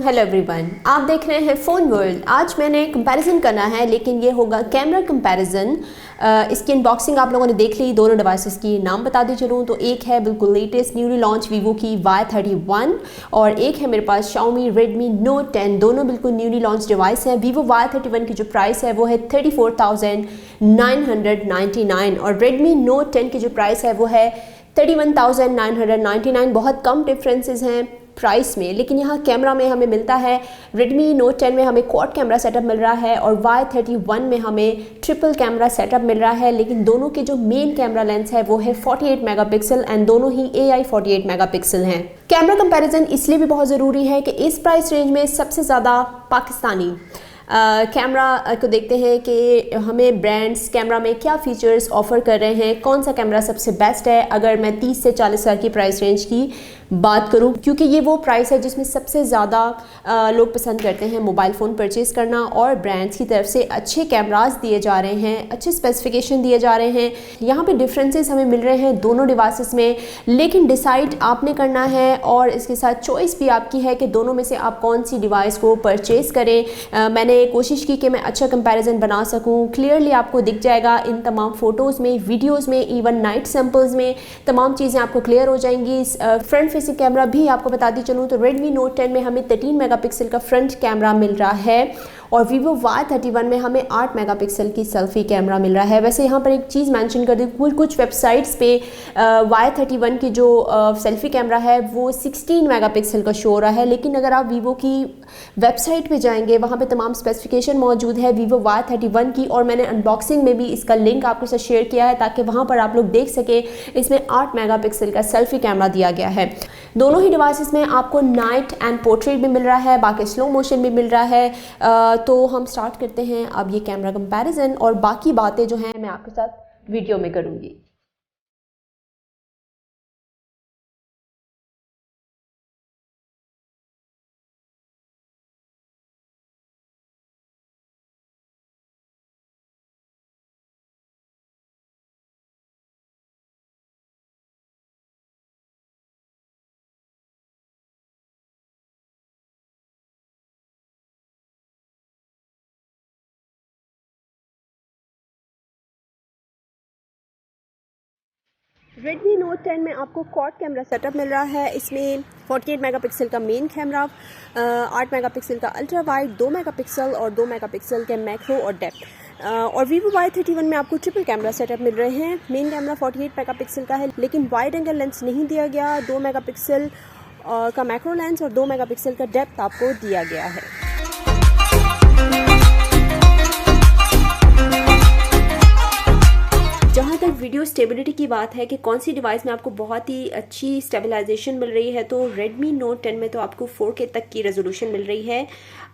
Hello everyone, आप देख रहे हैं फ़ोन वर्ल्ड। आज मैंने कंपैरिजन करना है, लेकिन ये होगा कैमरा कंपैरिजन। इसकी अनबॉक्सिंग आप लोगों ने देख ली। दोनों डिवाइसेस की नाम बता दी चलूँ तो एक है बिल्कुल लेटेस्ट न्यूली लॉन्च वीवो की Y31 और एक है मेरे पास Xiaomi Redmi Note 10। दोनों बिल्कुल न्यूली लॉन्च डिवाइस है। वीवो Y31 की जो प्राइस है वो है 34,999 और Redmi Note 10 की जो प्राइस है वो है 31,999। बहुत कम डिफरेंसेस हैं प्राइस में, लेकिन यहाँ कैमरा में हमें मिलता है Redmi Note 10 में हमें क्वाड कैमरा सेटअप मिल रहा है और Y31 में हमें ट्रिपल कैमरा सेटअप मिल रहा है। लेकिन दोनों के जो मेन कैमरा लेंस है वो है 48 मेगापिक्सल एंड दोनों ही AI 48 मेगापिक्सल हैं। कैमरा कंपैरिजन इसलिए भी बहुत ज़रूरी है कि इस प्राइस रेंज में सबसे ज़्यादा पाकिस्तानी कैमरा को देखते हैं कि हमें ब्रांड्स कैमरा में क्या फ़ीचर्स ऑफ़र कर रहे हैं, कौन सा कैमरा सबसे बेस्ट है। अगर मैं 30 से 40 हज़ार की प्राइस रेंज की बात करूं, क्योंकि ये वो प्राइस है जिसमें सबसे ज़्यादा लोग पसंद करते हैं मोबाइल फ़ोन परचेज़ करना और ब्रांड्स की तरफ से अच्छे कैमरास दिए जा रहे हैं, अच्छे स्पेसिफिकेशन दिए जा रहे हैं। यहाँ पे डिफरेंसेस हमें मिल रहे हैं दोनों डिवाइसेस में, लेकिन डिसाइड आपने करना है और इसके साथ चॉइस भी आपकी है कि दोनों में से आप कौन सी डिवाइस को परचेज़ करें। मैंने कोशिश की कि मैं अच्छा कंपैरिजन बना सकूं। क्लियरली आपको दिख जाएगा इन तमाम फ़ोटोज़ में, वीडियोज़ में, इवन नाइट सैम्पल्स में तमाम चीज़ें आपको क्लियर हो जाएंगी। फ्रंट फेसिंग कैमरा भी आपको बताती चलूँ तो Redmi Note 10 में हमें 13 मेगापिक्सल का फ्रंट कैमरा मिल रहा है और Vivo Y31 में हमें 8 मेगापिक्सल की सेल्फी कैमरा मिल रहा है। वैसे यहाँ पर एक चीज़ मेंशन कर दूँ, कुछ वेबसाइट्स पे Y31 की जो सेल्फी कैमरा है वो 16 मेगापिक्सल का शो हो रहा है, लेकिन अगर आप Vivo की वेबसाइट पे जाएंगे वहाँ पे तमाम स्पेसिफिकेशन मौजूद है Vivo Y31 की और मैंने अनबॉक्सिंग में भी इसका लिंक आपके साथ शेयर किया है ताकि वहाँ पर आप लोग देख सके। इसमें 8 मेगापिक्सल का सेल्फी कैमरा दिया गया है। दोनों ही डिवाइसेस में आपको नाइट एंड पोर्ट्रेट भी मिल रहा है, बाकी स्लो मोशन भी मिल रहा है। तो हम स्टार्ट करते हैं अब ये कैमरा कंपैरिजन और बाकी बातें जो हैं मैं आपके साथ वीडियो में करूँगी। Redmi Note 10 में आपको क्वाड कैमरा सेटअप मिल रहा है। इसमें 48 मेगापिक्सल का मेन कैमरा, 8 मेगापिक्सल का अल्ट्रा वाइड, 2 मेगापिक्सल और 2 मेगापिक्सल के मैक्रो और डेप्थ। और Vivo Y31 में आपको ट्रिपल कैमरा सेटअप मिल रहे हैं। मेन कैमरा 48 मेगापिक्सल का है, लेकिन वाइड एंगल लेंस नहीं दिया गया। 2 मेगापिक्सल का मैक्रो लेंस और 2 मेगापिक्सल का डेप्थ आपको दिया गया है। जहाँ तक वीडियो स्टेबिलिटी की बात है कि कौन सी डिवाइस में आपको बहुत ही अच्छी स्टेबलाइजेशन मिल रही है, तो Redmi Note 10 में तो आपको 4K तक की रेजोल्यूशन मिल रही है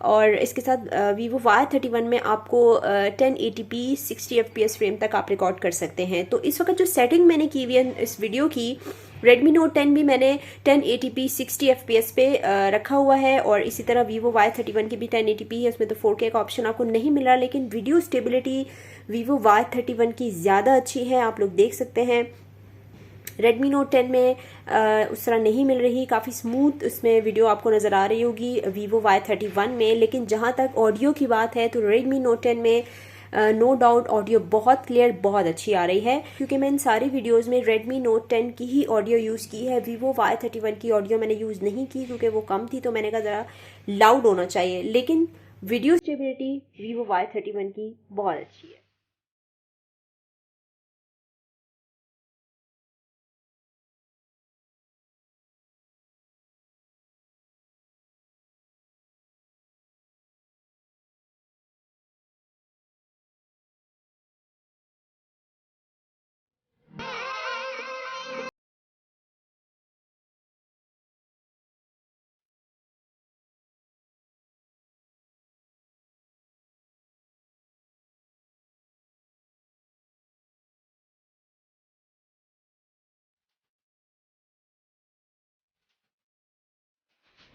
और इसके साथ Vivo Y31 में आपको 1080p 60 fps फ्रेम तक आप रिकॉर्ड कर सकते हैं। तो इस वक्त जो सेटिंग मैंने की हुई है इस वीडियो की, Redmi Note 10 भी मैंने 1080p 60 fps पे रखा हुआ है और इसी तरह Vivo Y31 की भी 1080p है। उसमें तो 4K का ऑप्शन आपको नहीं मिल रहा, लेकिन वीडियो स्टेबिलिटी Vivo Y31 की ज़्यादा अच्छी है, आप लोग देख सकते हैं। Redmi Note 10 में उस तरह नहीं मिल रही, काफ़ी स्मूथ उसमें वीडियो आपको नज़र आ रही होगी Vivo Y31 में। लेकिन जहाँ तक ऑडियो की बात है तो Redmi Note 10 में नो डाउट ऑडियो बहुत क्लियर, बहुत अच्छी आ रही है, क्योंकि मैं इन सारी वीडियोस में Redmi Note 10 की ही ऑडियो यूज़ की है। Vivo Y31 की ऑडियो मैंने यूज़ नहीं की क्योंकि वो कम थी, तो मैंने कहा ज़रा लाउड होना चाहिए। लेकिन वीडियो स्टेबिलिटी Vivo Y31 की बहुत अच्छी है।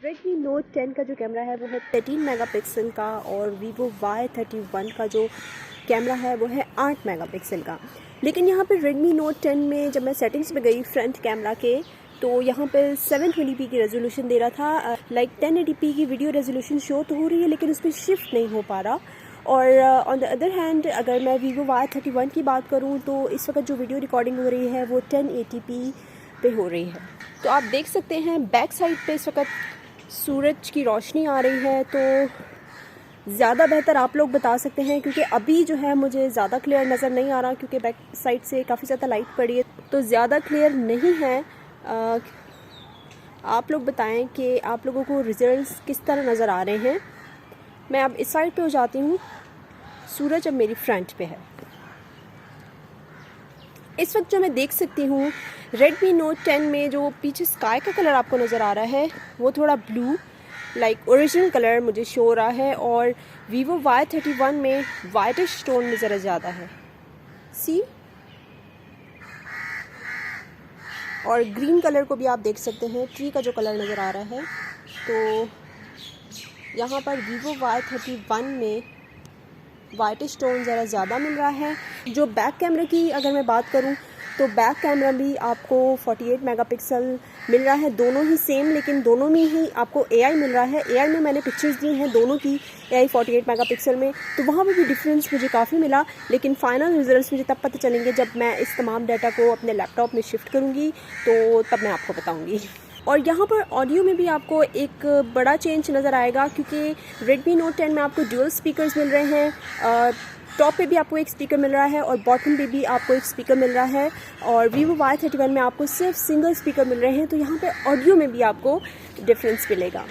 Redmi Note 10 का जो कैमरा है वो है 13 मेगापिक्सल का और Vivo Y31 का जो कैमरा है वो है 8 मेगापिक्सल का। लेकिन यहाँ पे Redmi Note 10 में जब मैं सेटिंग्स में गई फ्रंट कैमरा के, तो यहाँ पर 720p की रेजोल्यूशन दे रहा था, लाइक 1080p की वीडियो रेजोल्यूशन शो तो हो रही है लेकिन उस पर शिफ्ट नहीं हो पा रहा। और ऑन द अदर हैंड अगर मैं Vivo Y31 की बात करूँ तो इस वक्त जो वीडियो रिकॉर्डिंग हो रही है वो 1080p पे हो रही है। तो आप देख सकते हैं बैक साइड पे इस वक्त सूरज की रोशनी आ रही है, तो ज़्यादा बेहतर आप लोग बता सकते हैं, क्योंकि अभी जो है मुझे ज़्यादा क्लियर नज़र नहीं आ रहा क्योंकि बैक साइड से काफ़ी ज़्यादा लाइट पड़ी है, तो ज़्यादा क्लियर नहीं है। आप लोग बताएं कि आप लोगों को रिजल्ट्स किस तरह नज़र आ रहे हैं। मैं अब इस साइड पे हो जाती हूँ, सूरज अब मेरी फ्रंट पे है। इस वक्त जो मैं देख सकती हूँ Redmi Note 10 में जो पीछे स्काई का कलर आपको नज़र आ रहा है वो थोड़ा ब्लू लाइक ओरिजिनल कलर मुझे शो हो रहा है, और Vivo Y31 में वाइटिश टोन में ज़रा ज़्यादा है, सी। और ग्रीन कलर को भी आप देख सकते हैं, ट्री का जो कलर नज़र आ रहा है। तो यहाँ पर Vivo Y31 में वाइटिश टोन ज़रा ज़्यादा मिल रहा है। जो बैक कैमरे की अगर मैं बात करूँ तो बैक कैमरा भी आपको 48 मेगापिक्सल मिल रहा है, दोनों ही सेम, लेकिन दोनों में ही आपको AI मिल रहा है। AI में मैंने पिक्चर्स दी हैं दोनों की, AI 48 मेगापिक्सल में, तो वहाँ पे भी डिफरेंस मुझे काफ़ी मिला, लेकिन फ़ाइनल रिजल्ट्स मुझे तब पता चलेंगे जब मैं इस तमाम डाटा को अपने लैपटॉप में शिफ्ट करूँगी, तो तब मैं आपको बताऊँगी। और यहाँ पर ऑडियो में भी आपको एक बड़ा चेंज नज़र आएगा, क्योंकि Redmi Note 10 में आपको ड्यूअल स्पीकर्स मिल रहे हैं, टॉप पे भी आपको एक स्पीकर मिल रहा है और बॉटम पे भी आपको एक स्पीकर मिल रहा है, और Vivo Y31 में आपको सिर्फ सिंगल स्पीकर मिल रहे हैं। तो यहाँ पे ऑडियो में भी आपको डिफरेंस मिलेगा।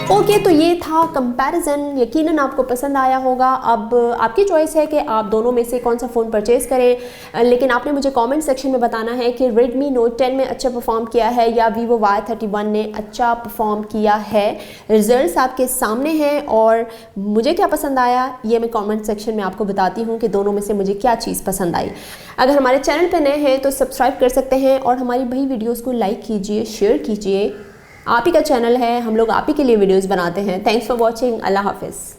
ओके, तो ये था कंपैरिजन, यकीनन आपको पसंद आया होगा। अब आपकी चॉइस है कि आप दोनों में से कौन सा फ़ोन परचेज़ करें, लेकिन आपने मुझे कमेंट सेक्शन में बताना है कि Redmi Note 10 में अच्छा परफॉर्म किया है या Vivo Y31 ने अच्छा परफॉर्म किया है। रिजल्ट्स आपके सामने हैं और मुझे क्या पसंद आया ये मैं कमेंट सेक्शन में आपको बताती हूँ कि दोनों में से मुझे क्या चीज़ पसंद आई। अगर हमारे चैनल पर नए हैं तो सब्सक्राइब कर सकते हैं और हमारी भाई वीडियोज़ को लाइक कीजिए, शेयर कीजिए। आप ही का चैनल है, हम लोग आप ही के लिए वीडियोस बनाते हैं। Thanks for watching. अल्लाह हाफिज़।